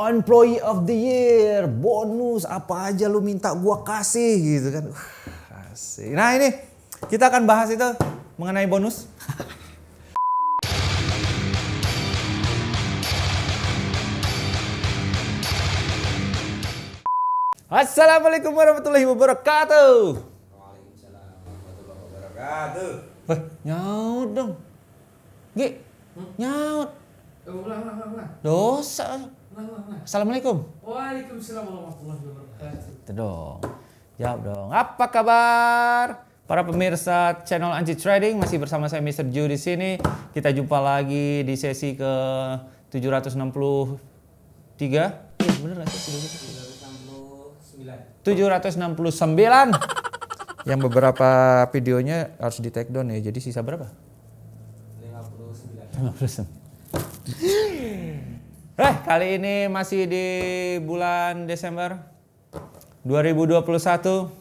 Employee of the year, bonus apa aja lu minta gua kasih gitu kan. Asik. Nah ini kita akan bahas itu mengenai bonus. Assalamualaikum warahmatullahi wabarakatuh. Waalaikumsalam warahmatullahi wabarakatuh. Nyaut dong. Gi, nyaut. Ulang. Dosa. Assalamualaikum. Waalaikumsalam warahmatullahi wabarakatuh. Itu dong. Jawab dong. Apa kabar? Para pemirsa channel Anji Trading, masih bersama saya Mr. Ju di sini. Kita jumpa lagi di sesi ke 763. Iya, bener nggak sih? 769. Yang beberapa videonya harus di take down ya. Jadi sisa berapa? 59. Kali ini masih di bulan Desember 2021.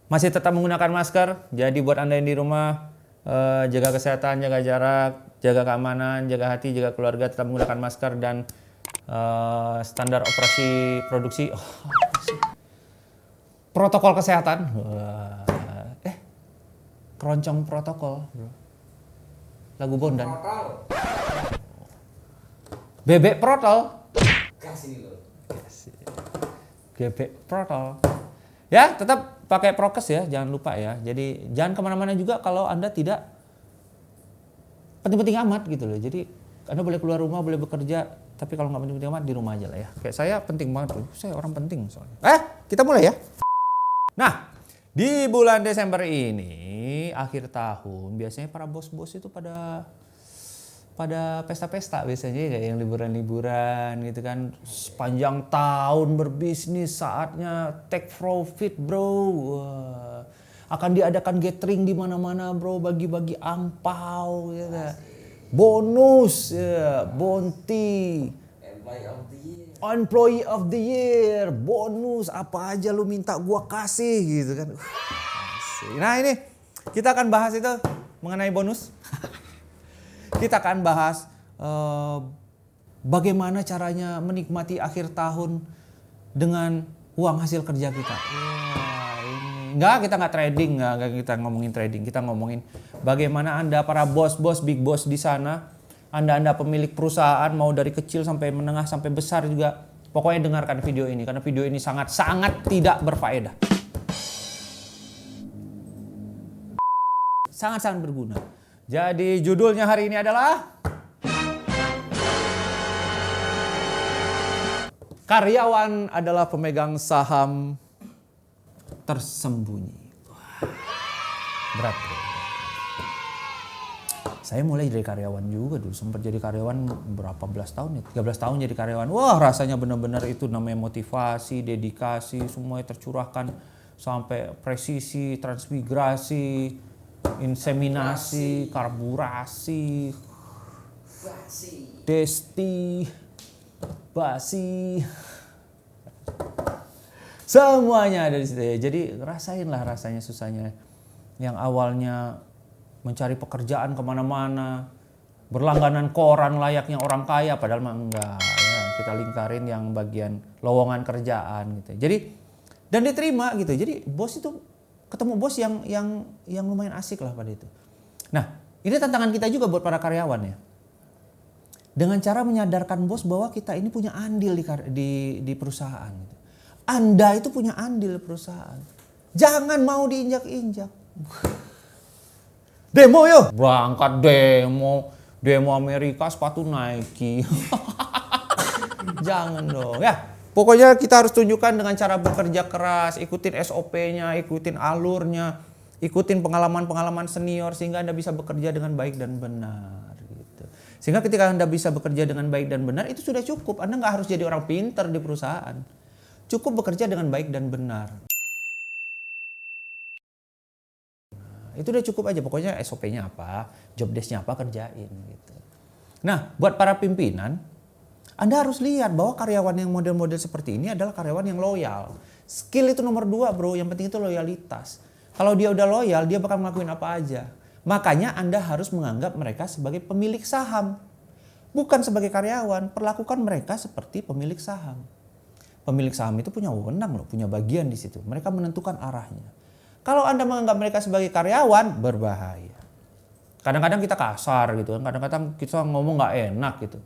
Masih tetap menggunakan masker. Jadi buat Anda yang di rumah, jaga kesehatan, jaga jarak, jaga keamanan, jaga hati, jaga keluarga, tetap menggunakan masker dan standar operasi produksi. Protokol kesehatan. Keroncong protokol, bro. Lagu Bondan. Bebek protol. Kasih lo. Bebek protol. Ya, tetap pakai prokes ya, jangan lupa ya. Jadi jangan kemana-mana juga kalau Anda tidak penting-penting amat gitu loh. Jadi Anda boleh keluar rumah, boleh bekerja, tapi kalau nggak penting-penting amat di rumah aja lah ya. Kayak saya penting banget tuh, saya orang penting soalnya. Kita mulai ya. Nah, di bulan Desember ini, akhir tahun, biasanya para bos-bos itu pada pesta-pesta biasanya kayak yang liburan-liburan gitu kan. Sepanjang tahun berbisnis, saatnya take profit, bro. Wah. Akan diadakan gathering di mana-mana, bro, bagi-bagi angpau ya kan. Bonus ya, bounty. Employee of the year, bonus apa aja lu minta gua kasih gitu kan. Asik. Nah ini kita akan bahas itu mengenai bonus. Kita akan bahas bagaimana caranya menikmati akhir tahun dengan uang hasil kerja kita. Kita nggak trading, nggak kita ngomongin trading, kita ngomongin bagaimana Anda para bos-bos, big boss di sana, Anda pemilik perusahaan mau dari kecil sampai menengah sampai besar juga, pokoknya dengarkan video ini karena video ini sangat tidak berfaedah, sangat berguna. Jadi judulnya hari ini adalah karyawan adalah pemegang saham tersembunyi. Berat. Saya mulai dari karyawan juga dulu, sempat jadi karyawan berapa belas tahun ya, 13 tahun jadi karyawan. Wah, rasanya benar-benar itu namanya motivasi, dedikasi, semuanya tercurahkan sampai presisi, transmigrasi, inseminasi, karburasi, desti, basi, semuanya ada di situ ya. Jadi rasainlah rasanya susahnya. Yang awalnya mencari pekerjaan kemana-mana, berlangganan koran layaknya orang kaya, padahal mah enggak. Ya, kita lingkarin yang bagian lowongan kerjaan gitu. Jadi dan diterima gitu. Jadi bos itu ketemu bos yang lumayan asik lah pada itu. Nah, ini tantangan kita juga buat para karyawan ya. Dengan cara menyadarkan bos bahwa kita ini punya andil di perusahaan. Gitu. Anda itu punya andil di perusahaan. Jangan mau diinjak-injak. Demo yuk. Berangkat demo Amerika sepatu Nike. Jangan dong ya. Pokoknya kita harus tunjukkan dengan cara bekerja keras, ikutin SOP-nya, ikutin alurnya, ikutin pengalaman-pengalaman senior sehingga Anda bisa bekerja dengan baik dan benar. Gitu. Sehingga ketika Anda bisa bekerja dengan baik dan benar itu sudah cukup. Anda nggak harus jadi orang pintar di perusahaan. Cukup bekerja dengan baik dan benar. Itu udah cukup aja. Pokoknya SOP-nya apa, job desk-nya apa, kerjain. Gitu. Nah, buat para pimpinan, Anda harus lihat bahwa karyawan yang model-model seperti ini adalah karyawan yang loyal. Skill itu nomor 2, bro. Yang penting itu loyalitas. Kalau dia udah loyal, dia bakal ngelakuin apa aja. Makanya Anda harus menganggap mereka sebagai pemilik saham. Bukan sebagai karyawan, perlakukan mereka seperti pemilik saham. Pemilik saham itu punya wewenang loh, punya bagian di situ. Mereka menentukan arahnya. Kalau Anda menganggap mereka sebagai karyawan, berbahaya. Kadang-kadang kita kasar gitu kan, kadang-kadang kita ngomong nggak enak gitu.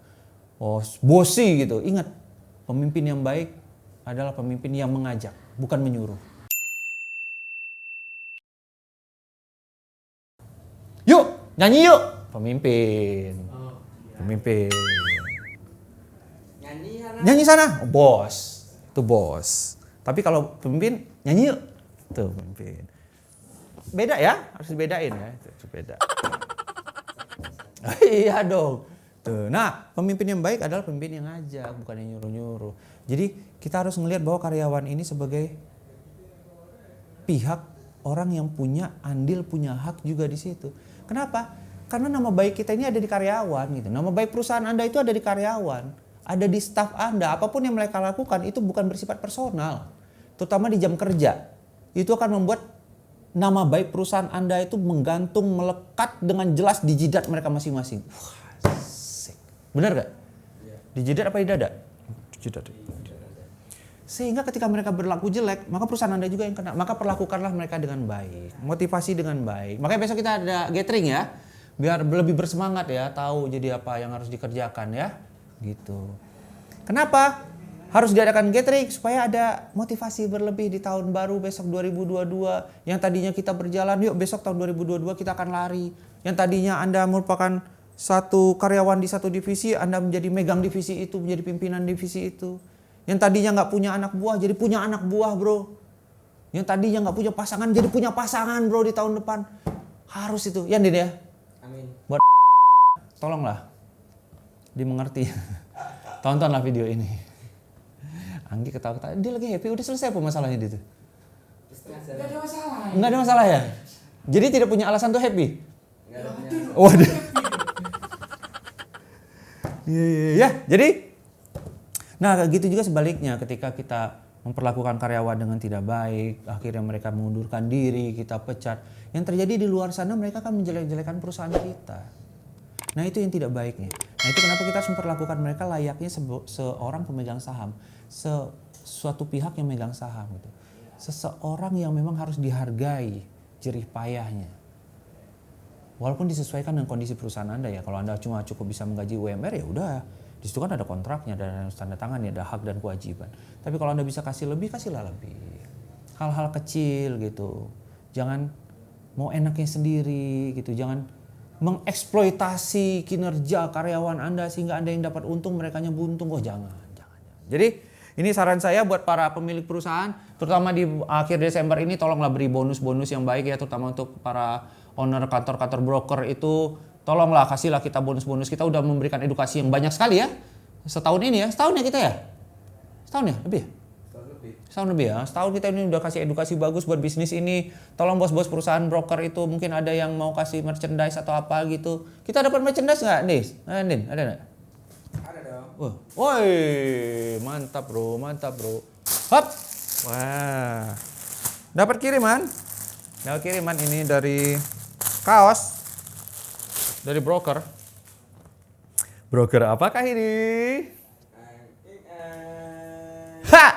Oh, bosi gitu. Ingat, pemimpin yang baik adalah pemimpin yang mengajak, bukan menyuruh. Yuk, nyanyi yuk. Pemimpin. Pemimpin. Nyanyi sana, bos. Itu bos. Tapi kalau pemimpin, nyanyi yuk. Tuh pemimpin. Beda ya, harus dibedain ya. Itu beda. Iya dong. Tuh. Nah, pemimpin yang baik adalah pemimpin yang ngajak, bukan yang nyuruh-nyuruh. Jadi kita harus melihat bahwa karyawan ini sebagai pihak orang yang punya andil, punya hak juga di situ. Kenapa? Karena nama baik kita ini ada di karyawan gitu. Nama baik perusahaan Anda itu ada di karyawan, ada di staf Anda. Apapun yang mereka lakukan itu bukan bersifat personal. Terutama di jam kerja. Itu akan membuat nama baik perusahaan Anda itu menggantung, melekat dengan jelas di jidat mereka masing-masing. Wah, asik. Benar gak? Di jidat apa di dada? Jidat. Sehingga ketika mereka berlaku jelek, maka perusahaan Anda juga yang kena. Maka perlakukanlah mereka dengan baik. Motivasi dengan baik. Makanya besok kita ada gathering ya. Biar lebih bersemangat ya. Tahu jadi apa yang harus dikerjakan ya. Gitu. Kenapa? Harus diadakan gathering supaya ada motivasi berlebih di tahun baru besok 2022. Yang tadinya kita berjalan, yuk besok tahun 2022 kita akan lari. Yang tadinya Anda merupakan satu karyawan di satu divisi, Anda menjadi megang divisi itu, menjadi pimpinan divisi itu. Yang tadinya nggak punya anak buah, jadi punya anak buah bro. Yang tadinya nggak punya pasangan, jadi punya pasangan bro di tahun depan. Harus itu, ya Din ya? Amin. Buat tolonglah dimengerti. Tontonlah video ini. Anggi ketawa-ketawa, dia lagi happy, udah selesai apa masalahnya dia tuh? Nggak ada masalah. Nggak ada masalah ya? Jadi tidak punya alasan tuh happy? Nggak ada masalah. Waduh. Iya. Jadi, nah gitu juga sebaliknya ketika kita memperlakukan karyawan dengan tidak baik, akhirnya mereka mengundurkan diri, kita pecat. Yang terjadi di luar sana mereka akan menjelek-jelekan perusahaan kita. Nah itu yang tidak baiknya. Nah itu kenapa kita harus memperlakukan mereka layaknya seorang pemegang saham. Suatu pihak yang megang saham gitu. Seseorang yang memang harus dihargai jerih payahnya. Walaupun disesuaikan dengan kondisi perusahaan Anda ya. Kalau Anda cuma cukup bisa menggaji UMR ya udah. Di situ kan ada kontraknya dan tanda tangan ya, ada hak dan kewajiban. Tapi kalau Anda bisa kasih lebih, kasihlah lebih. Hal-hal kecil gitu. Jangan mau enaknya sendiri gitu. Jangan mengeksploitasi kinerja karyawan Anda sehingga Anda yang dapat untung, merekanya buntung. Oh jangan. Jadi ini saran saya buat para pemilik perusahaan, terutama di akhir Desember ini tolonglah beri bonus-bonus yang baik ya, terutama untuk para owner kantor-kantor broker itu. Tolonglah kasihlah kita bonus-bonus. Kita udah memberikan edukasi yang banyak sekali ya. Setahun ini ya, setahun ya kita ya? Setahun ya? Lebih ya? Setahun lebih ya. Setahun kita ini udah kasih edukasi bagus buat bisnis ini. Tolong bos-bos perusahaan broker itu mungkin ada yang mau kasih merchandise atau apa gitu. Kita dapat merchandise nggak, Nis? Din, ada nggak? Ada dong. Woi, mantap bro, mantap bro. Hop, wah, dapat kiriman. Dapat kiriman ini dari kaos dari broker. Broker apakah ini? Ha!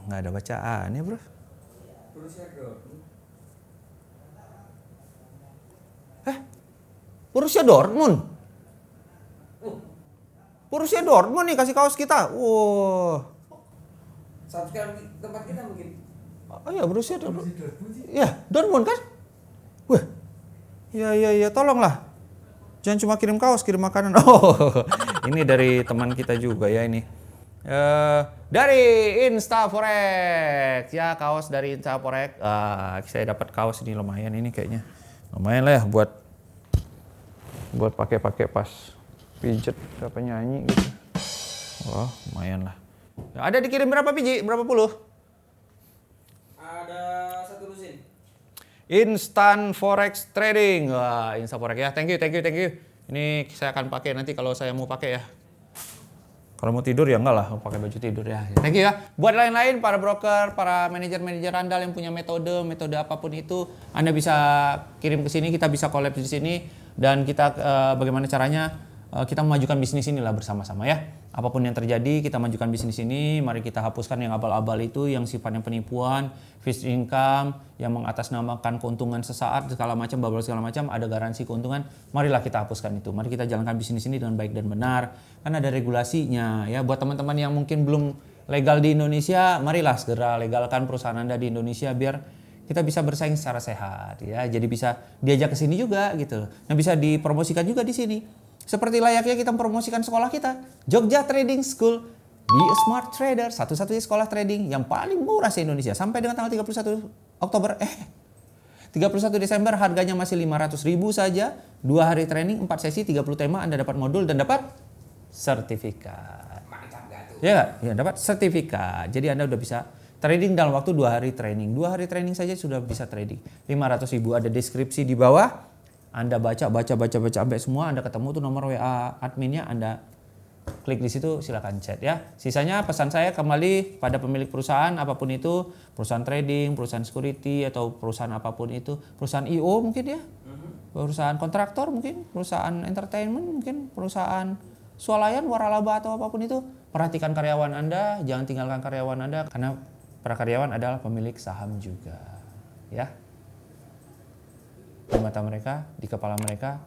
Nggak ada bacaan ya bro. Borussia Dortmund. Borussia Dortmund nih kasih kaos kita. Wow. Subscribe di tempat kita mungkin. Oh iya Borussia Dortmund. Ya, Dortmund kan? Wah. Iya, tolonglah. Jangan cuma kirim kaos, kirim makanan. Oh, ini dari teman kita juga ya ini. Dari Instaforex. Ya, kaos dari Instaforex. Saya dapat kaos ini lumayan ini kayaknya. Lumayan lah ya buat pakai pas pijet apa nyanyi gitu. Wah, lumayan lah. Ada dikirim berapa biji? Berapa puluh? Ada 1 lusin. Instant Forex Trading. Wah, Instant Forex ya. Thank you. Ini saya akan pakai nanti kalau saya mau pakai ya. Kalau mau tidur ya enggak lah, pakai baju tidur ya. Thank you ya. Buat lain-lain para broker, para manajer-manajer andal yang punya metode apapun itu, Anda bisa kirim ke sini, kita bisa collab di sini dan kita bagaimana caranya kita memajukan bisnis inilah bersama-sama ya. Apapun yang terjadi, kita majukan bisnis ini. Mari kita hapuskan yang abal-abal itu, yang sifatnya penipuan, fixed income, yang mengatasnamakan keuntungan sesaat, segala macam, babel segala macam, ada garansi keuntungan. Marilah kita hapuskan itu. Mari kita jalankan bisnis ini dengan baik dan benar. Kan ada regulasinya ya. Buat teman-teman yang mungkin belum legal di Indonesia, marilah segera legalkan perusahaan Anda di Indonesia biar kita bisa bersaing secara sehat ya. Jadi bisa diajak ke sini juga gitu. Nah, bisa dipromosikan juga di sini. Seperti layaknya kita mempromosikan sekolah kita, Jogja Trading School. Be a smart trader, satu-satunya sekolah trading yang paling murah se-Indonesia sampai dengan tanggal 31 Oktober 31 Desember harganya masih 500.000 saja. 2 hari training, 4 sesi, 30 tema, Anda dapat modul dan dapat sertifikat. Mantap gak tuh? Ya nggak? Ya dapat sertifikat. Jadi Anda udah bisa trading dalam waktu 2 hari training. 2 hari training saja sudah bisa trading. 500.000, ada deskripsi di bawah. Anda baca sampai semua, Anda ketemu tuh nomor WA adminnya, Anda klik di situ, silakan chat ya. Sisanya pesan saya kembali pada pemilik perusahaan apapun itu, perusahaan trading, perusahaan security atau perusahaan apapun itu, perusahaan IO mungkin ya. Perusahaan kontraktor mungkin, perusahaan entertainment mungkin, perusahaan swalayan, waralaba atau apapun itu. Perhatikan karyawan Anda, jangan tinggalkan karyawan Anda karena para karyawan adalah pemilik saham juga. Ya. Di mata mereka, di kepala mereka,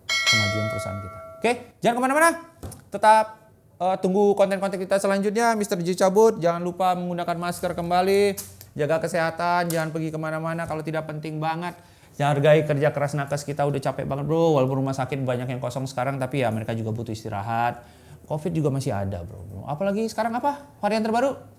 kemajuan perusahaan kita. Oke, jangan kemana-mana. Tetap tunggu konten-konten kita selanjutnya. Mr. G cabut, jangan lupa menggunakan masker kembali. Jaga kesehatan, jangan pergi kemana-mana kalau tidak penting banget. Jangan hargai kerja keras nakes kita, udah capek banget bro. Walaupun rumah sakit banyak yang kosong sekarang, tapi ya mereka juga butuh istirahat. Covid juga masih ada bro. Apalagi sekarang apa? Varian terbaru?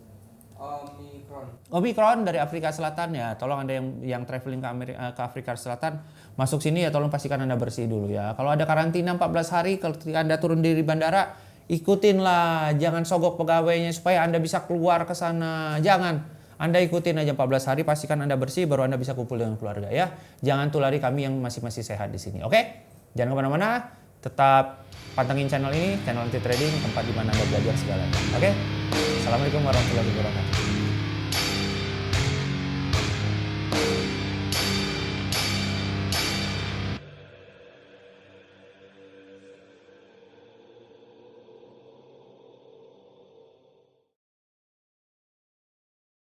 Omicron dari Afrika Selatan ya. Tolong Anda yang traveling ke Afrika Selatan masuk sini ya, tolong pastikan Anda bersih dulu ya. Kalau ada karantina 14 hari ketika Anda turun dari bandara, ikutinlah. Jangan sogok pegawainya supaya Anda bisa keluar ke sana. Jangan. Anda ikutin aja 14 hari, pastikan Anda bersih baru Anda bisa kumpul dengan keluarga ya. Jangan tulari kami yang masih sehat di sini. Oke? Jangan kemana-mana. Tetap pantengin channel ini, channel Anti Trading, tempat di mana Anda belajar segalanya. Oke? Assalamualaikum warahmatullahi wabarakatuh.